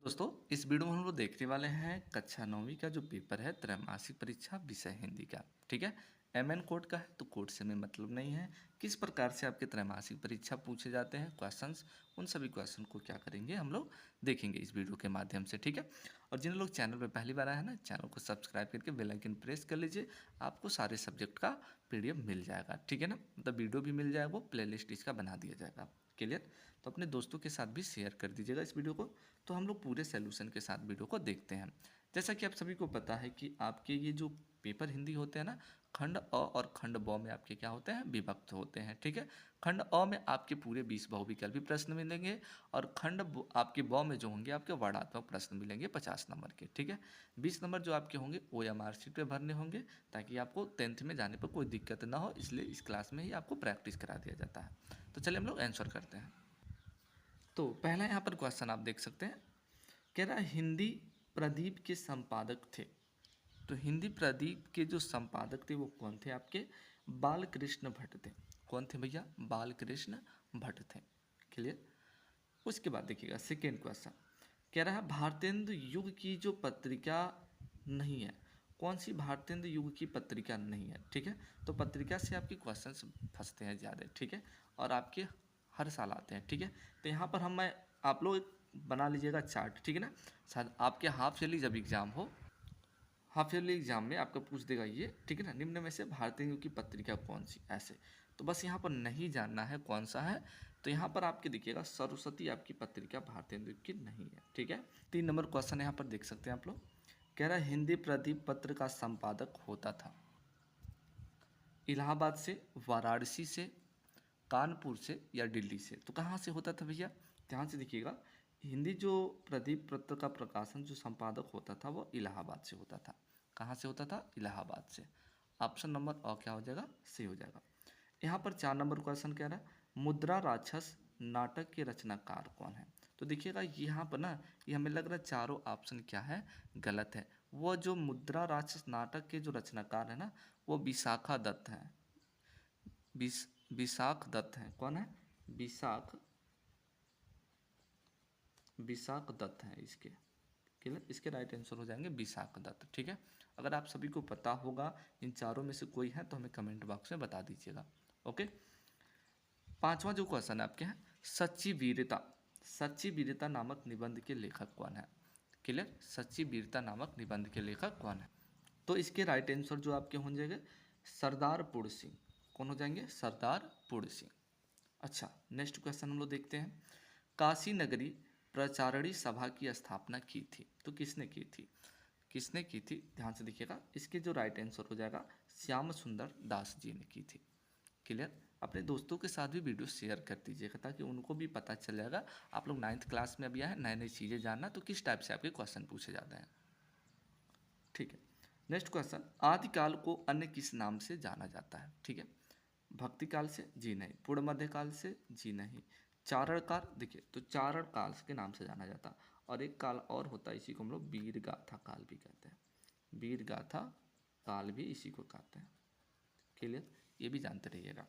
दोस्तों इस वीडियो में हम लोग देखने वाले हैं कक्षा 9वीं का जो पेपर है त्रैमासिक परीक्षा विषय हिंदी का। ठीक है, एमएन कोड का है तो कोड से में मतलब नहीं है। किस प्रकार से आपके त्रैमासिक परीक्षा पूछे जाते हैं क्वेश्चंस, उन सभी क्वेश्चन को क्या करेंगे हम लोग देखेंगे इस वीडियो के माध्यम से। ठीक है, और जिन लोग चैनल पर पहली बार आए हैं ना, चैनल को सब्सक्राइब करके बेल आइकन प्रेस कर लीजिए। आपको सारे सब्जेक्ट का पीडीएफ मिल जाएगा। ठीक है ना, मतलब वीडियो भी मिल जाएगा, वो प्ले लिस्ट इसका बना दिया जाएगा। क्लियर? तो अपने दोस्तों के साथ भी शेयर कर दीजिएगा इस वीडियो को। तो हम लोग पूरे सॉल्यूशन के साथ वीडियो को देखते हैं। जैसा कि आप सभी को पता है कि आपके ये जो पेपर हिंदी होते हैं ना, खंड अ और खंड ब में आपके क्या होते हैं, विभक्त होते हैं। ठीक है, खंड अ में आपके पूरे 20 बहुविकल्पी प्रश्न मिलेंगे और आपके ब में जो होंगे आपके वर्णात्मक प्रश्न मिलेंगे 50 नंबर के। ठीक है, 20 नंबर जो आपके होंगे OMR शीट पे भरने होंगे, ताकि आपको 10th में जाने पर कोई दिक्कत ना हो, इसलिए इस क्लास में ही आपको प्रैक्टिस करा दिया जाता है। तो चलिए हम लोग आंसर करते हैं। तो पहला यहाँ पर क्वेश्चन आप देख सकते हैं, कह रहा है हिंदी प्रदीप के संपादक थे। तो हिंदी प्रदीप के जो संपादक थे वो कौन थे आपके, बालकृष्ण भट्ट थे। कौन थे भैया, बालकृष्ण भट्ट थे। क्लियर? उसके बाद देखिएगा सेकेंड क्वेश्चन, कह रहा है भारतेंदु युग की जो पत्रिका नहीं है, कौन सी भारतेंदु युग की पत्रिका नहीं है। ठीक है, तो पत्रिका से आपके क्वेश्चंस फंसते हैं ज़्यादा। ठीक है, और आपके हर साल आते हैं। ठीक है, तो यहाँ पर आप लोग एक बना लीजिएगा चार्ट। ठीक है ना, शायद आपके हाफ ईयरली जब एग्ज़ाम हो, हाफ ईयरली एग्जाम में आपका पूछ देगा ये। ठीक है ना, निम्न में से भारतीय युग की पत्रिका कौन सी, ऐसे। तो बस यहाँ पर नहीं जानना है कौन सा है। तो यहाँ पर आपके देखिएगा सरस्वती आपकी पत्रिका भारतीय युग की नहीं है। ठीक है, 3 नंबर क्वेश्चन यहाँ पर देख सकते हैं आप लोग, कह रहा है हिंदी प्रदीप पत्र का संपादक होता था इलाहाबाद से, वाराणसी से, कानपुर से या दिल्ली से। तो कहाँ से होता था भैया, ध्यान से देखिएगा। हिंदी जो प्रदीप पत्र का प्रकाशन जो संपादक होता था वो इलाहाबाद से होता था। कहाँ से होता था, इलाहाबाद से। ऑप्शन नंबर और क्या हो जाएगा, सी हो जाएगा। यहाँ पर 4 नंबर क्वेश्चन कह रहा है मुद्रा राक्षस नाटक के रचनाकार कौन है। तो देखिएगा यहाँ पर ना, ये हमें लग रहा है चारों ऑप्शन क्या है, गलत है। वो जो मुद्रा राक्षस नाटक के जो रचनाकार है ना, वो विशाखा दत्त हैं। विशाख दत्त हैं। कौन है, विशाख दत्त हैं इसके। क्लियर? इसके राइट आंसर हो जाएंगे विशाख दत्त। ठीक है, अगर आप सभी को पता होगा इन चारों में से कोई है तो हमें कमेंट बॉक्स में बता दीजिएगा। ओके, 5वां जो क्वेश्चन है आपके हैं, सच्ची वीरता नामक निबंध के लेखक कौन है। क्लियर? सच्ची वीरता नामक निबंध के लेखक कौन है। तो इसके राइट आंसर जो आपके हो जाएंगे सरदार पूर्ण सिंह। कौन हो जाएंगे, सरदार पूर्ण सिंह। अच्छा, नेक्स्ट क्वेश्चन हम लोग देखते हैं, काशी नगरी प्रचारणी सभा की स्थापना की थी। तो किसने की थी, किसने की थी, ध्यान से देखिएगा। इसके जो राइट आंसर हो जाएगा श्याम सुंदर दास जी ने की थी। क्लियर? अपने दोस्तों के साथ भी वीडियो शेयर कर दीजिएगा ताकि उनको भी पता चल जाएगा। आप लोग 9th क्लास में अभी आए, नई नई चीज़ें जानना, तो किस टाइप से आपके क्वेश्चन पूछे जाते हैं। ठीक है, नेक्स्ट क्वेश्चन, आदिकाल को अन्य किस नाम से जाना जाता है। ठीक है, भक्ति काल से, जी नहीं। पूर्ण मध्यकाल से, जी नहीं। चारण काल, देखिए तो चारण काल के नाम से जाना जाता। और एक काल और होता है, इसी को हम लोग वीर गाथा काल भी कहते हैं। वीर गाथा काल भी इसी को कहते हैं। क्लियर? ये भी जानते रहिएगा।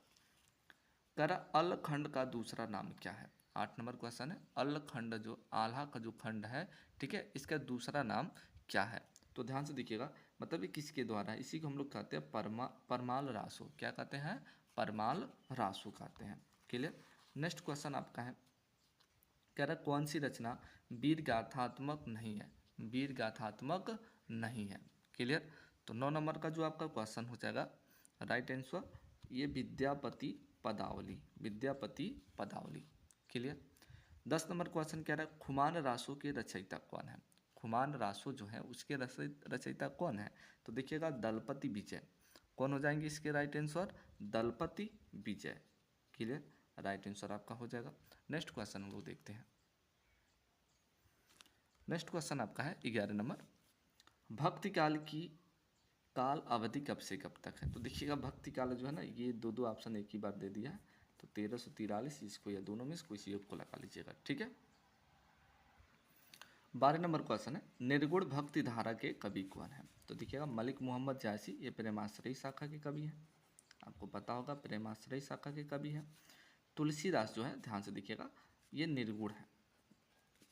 करा अल खंड का दूसरा नाम क्या है। 8 नंबर क्वेश्चन है, अल खंड जो आल्हा का जो खंड है, ठीक है, इसका दूसरा नाम क्या है। तो ध्यान से देखिएगा, मतलब ये किसके द्वारा है, इसी को हम लोग कहते हैं परमाल रासो। क्या कहते हैं, परमाल रासो कहते हैं। क्लियर? नेक्स्ट क्वेश्चन आपका है, कह रहा कौन सी रचना वीर गाथात्मक नहीं है, वीर गाथात्मक नहीं है। क्लियर? तो 9 नंबर का जो आपका क्वेश्चन हो जाएगा राइट आंसर, ये विद्यापति पदावली, विद्यापति पदावली। क्लियर? 10 नंबर क्वेश्चन कह रहा है खुमान रासो के रचयिता कौन है। खुमान रासो जो है उसके रचयिता कौन है। तो देखिएगा दलपति विजय। कौन हो जाएंगे इसके राइट आंसर, दलपति विजय। क्लियर? राइट आंसर आपका हो जाएगा। नेक्स्ट क्वेश्चन हम लोग देखते हैं। नेक्स्ट क्वेश्चन आपका है 11 नंबर, भक्ति काल की काल अवधि कब से कब तक है। तो देखिएगा भक्ति काल जो है ना, ये दो दो ऑप्शन एक ही बार दे दिया है, तो 1343 इसको या दोनों में से कोई एक को लगा लीजिएगा। ठीक है, 12 नंबर क्वेश्चन है, निर्गुण भक्ति धारा के कवि कौन है। तो देखिएगा मलिक मोहम्मद जायसी, ये प्रेमाश्रयी शाखा के कवि हैं, आपको पता होगा प्रेमाश्रयी शाखा के कवि हैं। तुलसीदास जो है, ध्यान से देखिएगा, ये निर्गुण है,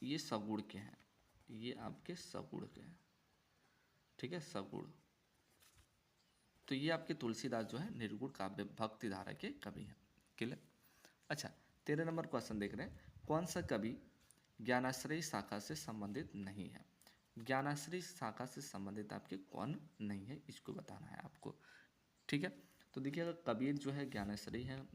ये सगुण के हैं। ये आपके सगुण के हैं, ठीक है, सगुण। तो ये आपके तुलसीदास जो है निर्गुण काव्य भक्ति धारा के कवि हैं। क्लियर। अच्छा, 13 नंबर क्वेश्चन देख रहे हैं, कौन सा कवि ज्ञानाश्रयी शाखा से संबंधित नहीं है? ज्ञानाश्रयी शाखा से संबंधित आपके कौन नहीं है, इसको बताना है आपको, ठीक है। तो देखिएगा, कबीर जो है ज्ञानाश्रयी है,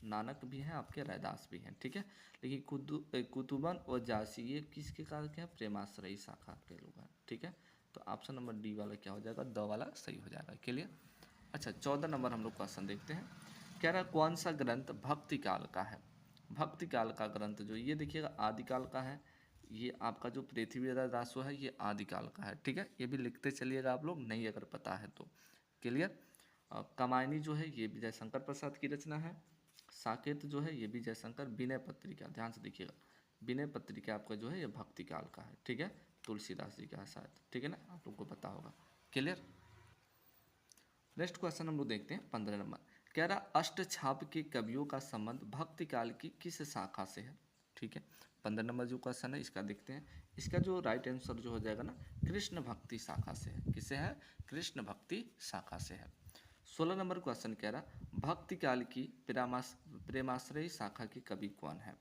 नानक भी हैं आपके, रैदास भी हैं, ठीक है। लेकिन कुतुबन और जासी ये किसके कारण के हैं? प्रेमाश्रयी शाखा के लोग हैं, ठीक है। तो ऑप्शन नंबर डी वाला क्या हो जाएगा? द वाला सही हो जाएगा। क्लियर। अच्छा, 14 नंबर हम लोग क्वेश्चन देखते हैं। कह रहा है कौन सा ग्रंथ भक्ति काल का है? भक्ति काल का ग्रंथ जो ये देखिएगा आदिकाल का है। ये आपका जो पृथ्वीराज दासो है ये आदिकाल का है, ठीक है। ये भी लिखते चलिएगा आप लोग, नहीं अगर पता है तो। क्लियर। कामायनी जो है ये विजय शंकर प्रसाद की रचना है। साकेत जो है ये भी जयशंकर। विनय पत्रिका, ध्यान से देखिएगा, विनय पत्रिका आपका जो है ये भक्ति काल का है, ठीक है, तुलसीदास जी का है शायद, ठीक है ना, आप लोग को पता होगा। क्लियर। नेक्स्ट क्वेश्चन हम लोग देखते हैं 15 नंबर। कह रहा अष्टछाप के कवियों का संबंध भक्ति काल की किस शाखा से है? ठीक है, 15 नंबर जो क्वेश्चन है इसका देखते हैं। इसका जो राइट आंसर जो हो जाएगा ना, कृष्ण भक्ति शाखा से है। किससे है? कृष्ण भक्ति शाखा से है। 16 नंबर क्वेश्चन कह रहा भक्ति काल की प्रेमाश्रयी शाखा के कवि कौन है?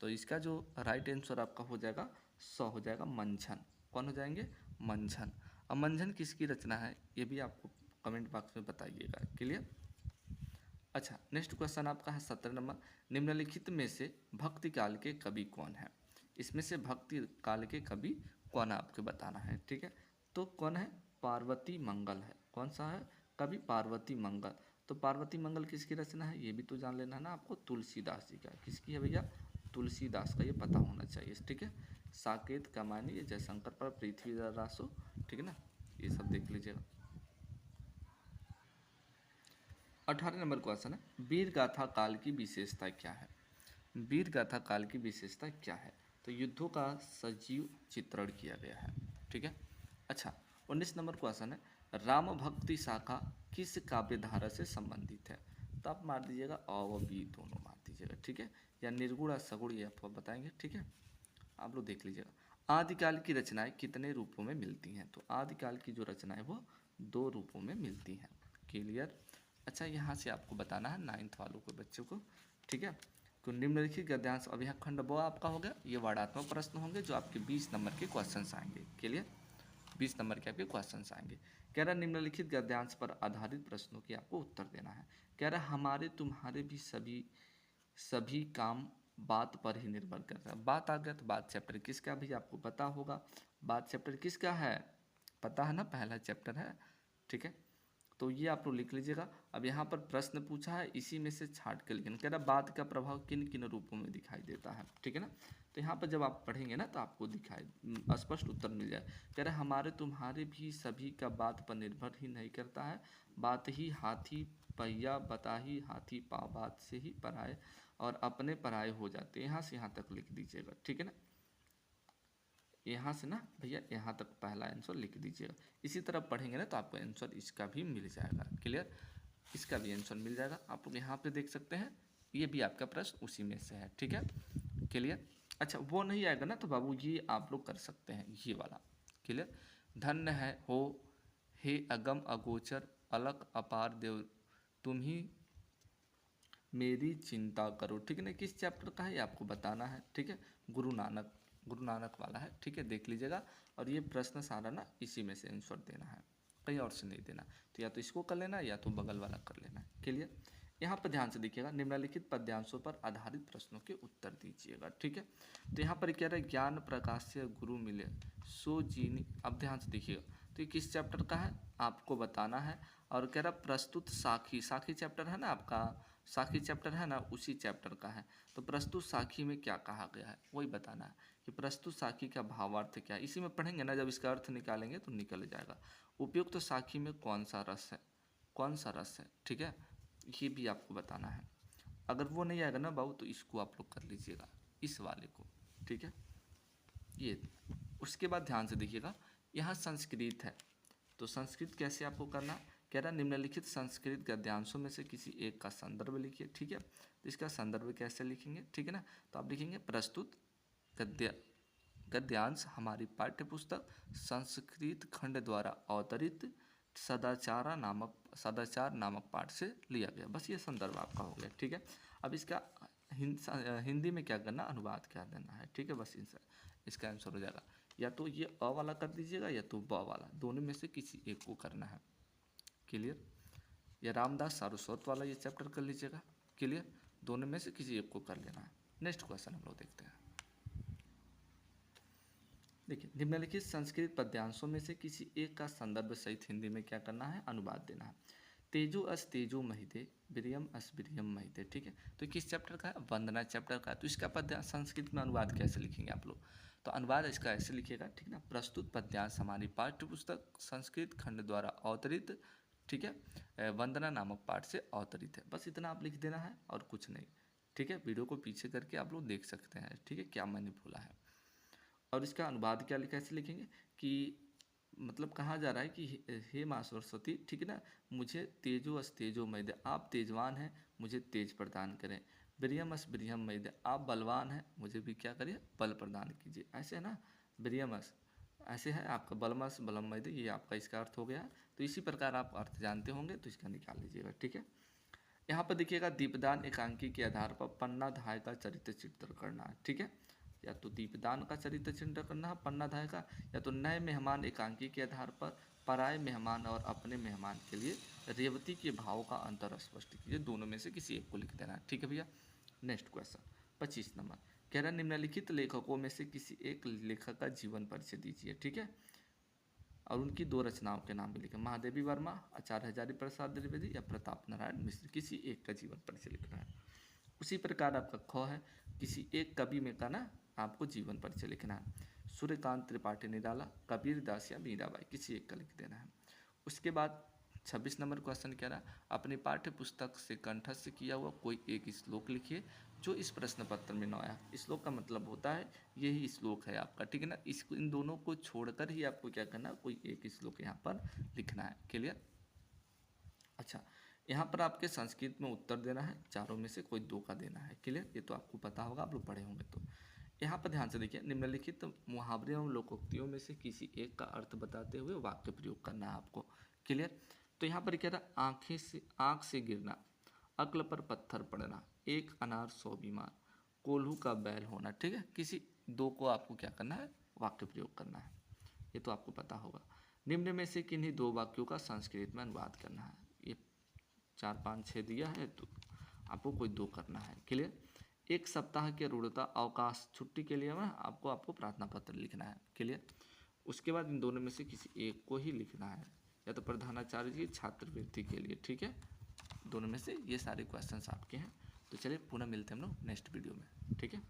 तो इसका जो राइट आंसर आपका हो जाएगा 100 हो जाएगा, मंझन। कौन हो जाएंगे? मंझन। अब मंझन किसकी रचना है ये भी आपको कमेंट बॉक्स में बताइएगा। क्लियर। अच्छा, नेक्स्ट क्वेश्चन आपका है 17 नंबर। निम्नलिखित में से भक्ति काल के कवि कौन है? इसमें से भक्ति काल के कवि कौन है आपको बताना है, ठीक है। तो कौन है? पार्वती मंगल है। कौन सा है? कवि पार्वती मंगल। तो पार्वती मंगल किसकी रचना है ये भी तो जान लेना है ना आपको, तुलसीदास जी का। किसकी है भैया? तुलसीदास का, ये पता होना चाहिए, ठीक है। साकेत, कमानी, ये जयशंकर पर, पृथ्वीराज रासो, ठीक है ना, ये सब देख लीजिएगा। 18 नंबर क्वेश्चन है, वीर गाथा काल की विशेषता क्या है? वीर गाथा काल की विशेषता क्या है? तो युद्धों का सजीव चित्रण किया गया है, ठीक है। अच्छा, 19 नंबर क्वेश्चन है, राम भक्ति शाखा किस काव्य धारा से संबंधित है? तो आप मार दीजिएगा अ व बी दोनों मार दीजिएगा, ठीक है, या निर्गुण या सगुण ये आपको बताएंगे, ठीक है। आप लोग देख लीजिएगा। आदिकाल की रचनाएं कितने रूपों में मिलती हैं? तो आदिकाल की जो रचनाएं वो 2 रूपों में मिलती हैं। क्लियर। अच्छा, यहाँ से आपको बताना है 9th वालों को, बच्चों को, ठीक है। तो निम्नलिखित गद्यांश अभिहा खंड वो आपका हो गया। ये वर्णात्मक प्रश्न होंगे जो आपके 20 नंबर के क्वेश्चन आएंगे। क्लियर। 20 नंबर के आपके क्वेश्चन आएंगे। कह रहा निम्नलिखित गद्यांश पर आधारित प्रश्नों की आपको उत्तर देना है। कह रहा हमारे तुम्हारे भी सभी काम बात पर ही निर्भर करता है। बात आ गया तो बात चैप्टर किसका भी आपको पता होगा। बात चैप्टर किसका है? पता है ना, पहला चैप्टर है, ठीक है। तो ये आप लोग लिख लीजिएगा। अब यहाँ पर प्रश्न पूछा है, इसी में से छाट के लिखना। कह रहा बात का प्रभाव किन किन रूपों में दिखाई देता है, ठीक है ना। तो यहाँ पर जब आप पढ़ेंगे ना तो आपको दिखाई स्पष्ट उत्तर मिल जाए। कह रहा हमारे तुम्हारे भी सभी का बात पर निर्भर ही नहीं करता है। बात ही हाथी पहिया बता ही हाथी पाँव, बात से ही पराए और अपने पराए हो जाते। यहाँ से यहाँ तक लिख दीजिएगा, ठीक है ना। यहाँ से ना भैया यहाँ तक पहला आंसर लिख दीजिएगा। इसी तरह पढ़ेंगे ना तो आपको आंसर इसका भी मिल जाएगा। क्लियर। इसका भी आंसर मिल जाएगा। आप लोग यहाँ पे देख सकते हैं, ये भी आपका प्रश्न उसी में से है, ठीक है। क्लियर। अच्छा, वो नहीं आएगा ना तो बाबू ये आप लोग कर सकते हैं, ये वाला। क्लियर। धन्य है हो हे अगम अगोचर अलग अपार देव, तुम ही मेरी चिंता करो, ठीक है ना। किस चैप्टर का है ये आपको बताना है, ठीक है। गुरु नानक वाला है, ठीक है, देख लीजिएगा। और ये प्रश्न सारा ना इसी में से आंसर देना है, कहीं और से नहीं देना। तो या तो इसको कर लेना या तो बगल वाला कर लेना है। क्लियर। यहाँ पर ध्यान से देखिएगा, निम्नलिखित पद्यांशों पर आधारित प्रश्नों के उत्तर दीजिएगा, ठीक है। तो यहाँ पर क्या रहा है, ज्ञान प्रकाश से गुरु मिले सो जीनी। अब ध्यान से देखिएगा, तो ये किस चैप्टर का है आपको बताना है। और कह रहा प्रस्तुत साखी, साखी चैप्टर है ना आपका, साखी चैप्टर है ना, उसी चैप्टर का है। तो प्रस्तुत साखी में क्या कहा गया है वही बताना है कि प्रस्तुत साखी का भावार्थ क्या है। इसी में पढ़ेंगे ना, जब इसका अर्थ निकालेंगे तो निकल जाएगा। उपयुक्त तो साखी में कौन सा रस है, कौन सा रस है, ठीक है, ये भी आपको बताना है। अगर वो नहीं आएगा ना बाबू तो इसको आप लोग कर लीजिएगा, इस वाले को, ठीक है। ये उसके बाद ध्यान से देखिएगा, यहाँ संस्कृत है तो संस्कृत कैसे आपको करना है। कह रहा निम्नलिखित संस्कृत गद्यांशों में से किसी एक का संदर्भ लिखिए, ठीक है। तो इसका संदर्भ कैसे लिखेंगे, ठीक है ना। तो आप लिखेंगे प्रस्तुत गद्य गद्यांश हमारी पाठ्यपुस्तक संस्कृत खंड द्वारा अवतरित सदाचार नामक पाठ से लिया गया। बस ये संदर्भ आपका हो गया, ठीक है। अब इसका हिंदी में क्या करना, अनुवाद क्या देना है, ठीक है। बस इसका आंसर हो जाएगा या तो ये अ वाला कर दीजिएगा या तो ब वाला, दोनों में से किसी एक को करना है। क्लियर। या रामदास सारस्वत वाला ये चैप्टर कर लीजिएगा। क्लियर। दोनों में से किसी एक को कर लेना है। नेक्स्ट क्वेश्चन हम लोग देखते हैं। देखिए, निम्नलिखित संस्कृत पद्यांशों में से किसी एक का संदर्भ सहित हिंदी में क्या करना है, अनुवाद देना है। तेजो अस तेजो महिते वीर्यम अस वीर्यम महिते, ठीक है। तो किस चैप्टर का है, वंदना चैप्टर का है। तो इसका पद्यांश संस्कृत में अनुवाद कैसे लिखेंगे आप लोग, तो अनुवाद इसका ऐसे लिखिएगा, ठीक ना। प्रस्तुत पद्यांश हमारी पाठ्यपुस्तक संस्कृत खंड द्वारा अवतरित, ठीक है, वंदना नामक पाठ से अवतरित है। बस इतना आप लिख देना है और कुछ नहीं, ठीक है। वीडियो को पीछे करके आप लोग देख सकते हैं, ठीक है, क्या मैंने बोला है। और इसका अनुवाद क्या कैसे लिखेंगे कि मतलब कहा जा रहा है कि हे माँ सरस्वती, ठीक है ना, मुझे तेजो अस तेजो मय दे, आप तेजवान हैं, मुझे तेज प्रदान करें। वीर्यम अस वीर्यम मय दे, आप बलवान हैं, मुझे भी क्या करिए, बल प्रदान कीजिए। ऐसे है ना, वीर्यम अस ऐसे है आपका, बलमस बलम मय दे, ये आपका इसका अर्थ हो गया। तो इसी प्रकार आप अर्थ जानते होंगे, तो इसका निकाल लीजिएगा, ठीक है। यहाँ पर देखिएगा, दीपदान एकांकी के आधार पर पन्नाधाय का चरित्र चित्रण करना है, ठीक है। या तो दीपदान का चरित्र चित्रण करना है पन्नाधाय का, या तो नए मेहमान एकांकी के आधार पर पराये मेहमान और अपने मेहमान के लिए रेवती के भाव का अंतर स्पष्ट कीजिए। दोनों में से किसी एक को लिख देना है, ठीक है भैया। नेक्स्ट क्वेश्चन 25 नंबर कह रहा है, निम्नलिखित लेखकों में से किसी एक लेखक का जीवन परिचय दीजिए, ठीक है। और उनकी 2 रचनाओं के नाम भी लिखे, महादेवी वर्मा, आचार्य हजारी प्रसाद द्विवेदी या प्रताप नारायण मिश्र, किसी एक का जीवन परिचय लिखना है। उसी प्रकार आपका ख है, किसी एक कवि में का ना आपको जीवन परिचय लिखना है। सूर्यकांत त्रिपाठी निराला, कबीर दास या मीराबाई, किसी एक का लिख देना है। उसके बाद 26 नंबर क्वेश्चन कह रहा, अपनी पाठ्य पुस्तक से कंठस्थ किया हुआ कोई एक श्लोक लिखिए जो इस प्रश्न पत्र में न आया। श्लोक का मतलब होता है यही श्लोक है आपका, ठीक है ना। इन दोनों को छोड़कर ही आपको क्या करना, कोई एक श्लोक यहाँ पर लिखना है। क्लियर। अच्छा, यहाँ पर आपके संस्कृत में उत्तर देना है, चारों में से कोई 2 का देना है। क्लियर। ये तो आपको पता होगा, आप लोग पढ़े होंगे। तो यहाँ पर ध्यान से देखिए, निम्नलिखित मुहावरे एवं लोकोक्तियों में से किसी एक का अर्थ बताते हुए वाक्य प्रयोग करना है आपको। क्लियर। तो यहाँ पर क्या था, आँख से गिरना, अक्ल पर पत्थर पड़ना, एक अनार 100 बीमार, कोल्हू का बैल होना, ठीक है। किसी 2 को आपको क्या करना है, वाक्य प्रयोग करना है। ये तो आपको पता होगा। निम्न में से किन्हीं 2 वाक्यों का संस्कृत में अनुवाद करना है। ये 4 5 6 दिया है, तो आपको कोई 2 करना है। क्लियर। एक सप्ताह की रूढ़ता अवकाश छुट्टी के लिए ना आपको प्रार्थना पत्र लिखना है। क्लियर। उसके बाद इन दोनों में से किसी एक को ही लिखना है, या तो प्रधानाचार्य की छात्रवृत्ति के लिए, ठीक है। दोनों में से ये सारे क्वेश्चंस आपके हैं। तो चलिए पुनः मिलते हैं हम लोग नेक्स्ट वीडियो में, ठीक है।